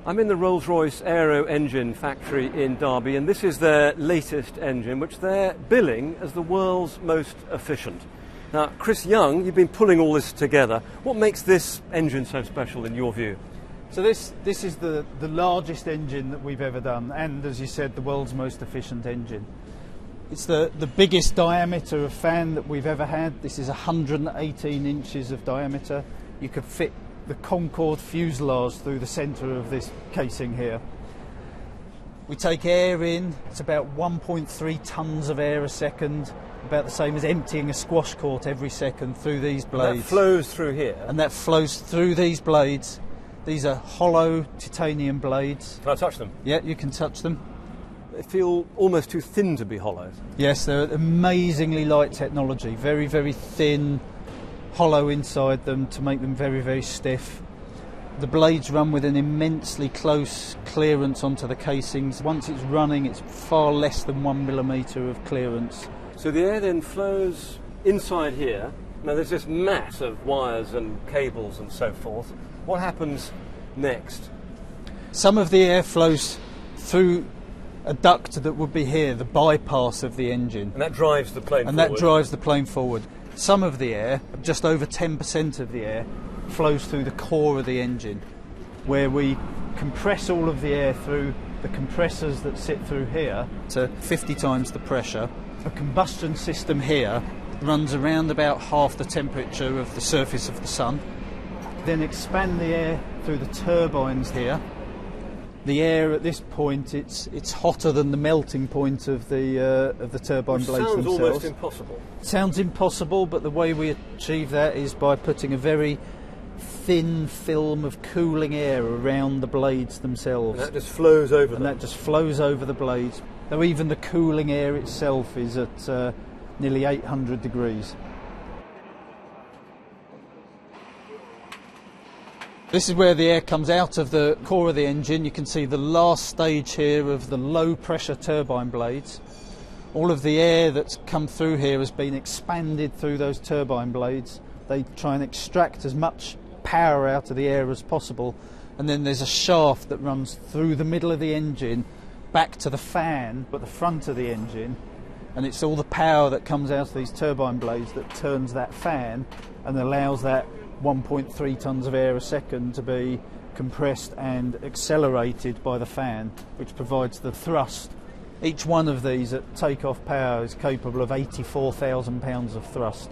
I'm in the Rolls-Royce aero engine factory in Derby, and this is their latest engine, which they're billing as the world's most efficient. Now, Chris Young, you've been pulling all this together. What makes this engine so special in your view? So this is the largest engine that we've ever done, and as you said, the world's most efficient engine. It's the biggest diameter of fan that we've ever had. This is 118 inches of diameter. You could fit the Concorde fuselage through the centre of this casing here. We take air in, it's about 1.3 tonnes of air a second, about the same as emptying a squash court every second through these blades. And that flows through here? And that flows through these blades. These are hollow titanium blades. Can I touch them? Yeah, you can touch them. They feel almost too thin to be hollow. Yes, they're amazingly light technology, very, very thin, hollow inside them to make them very, very stiff. The blades run with an immensely close clearance onto the casings. Once it's running, it's far less than 1 millimetre of clearance. So the air then flows inside here. Now there's this mass of wires and cables and so forth. What happens next? Some of the air flows through a duct that would be here, the bypass of the engine. And that drives the plane forward. And that drives the plane forward. Some of the air, just over 10% of the air, flows through the core of the engine, where we compress all of the air through the compressors that sit through here to 50 times the pressure. A combustion system here runs around about half the temperature of the surface of the sun. Then expand the air through the turbines here. The air at this point, it's hotter than the melting point of the turbine blades themselves. Sounds almost impossible. Sounds impossible, but the way we achieve that is by putting a very thin film of cooling air around the blades themselves. And that just flows over them. And that just flows over the blades. Though even the cooling air itself is at nearly 800 degrees. This is where the air comes out of the core of the engine. You can see the last stage here of the low pressure turbine blades. All of the air that's come through here has been expanded through those turbine blades. They try and extract as much power out of the air as possible, and then there's a shaft that runs through the middle of the engine back to the fan at the front of the engine, and it's all the power that comes out of these turbine blades that turns that fan and allows that 1.3 tonnes of air a second to be compressed and accelerated by the fan, which provides the thrust. Each one of these at takeoff power is capable of 84,000 pounds of thrust.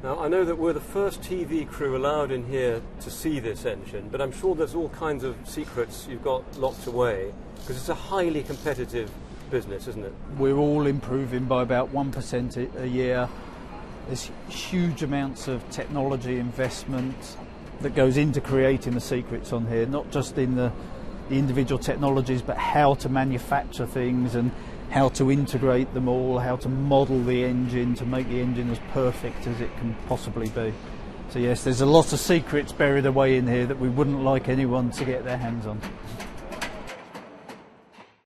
Now, I know that we're the first TV crew allowed in here to see this engine, but I'm sure there's all kinds of secrets you've got locked away, because it's a highly competitive business, isn't it? We're all improving by about 1% a year. There's huge amounts of technology investment that goes into creating the secrets on here, not just in the individual technologies, but how to manufacture things and how to integrate them all, how to model the engine to make the engine as perfect as it can possibly be. So yes, there's a lot of secrets buried away in here that we wouldn't like anyone to get their hands on.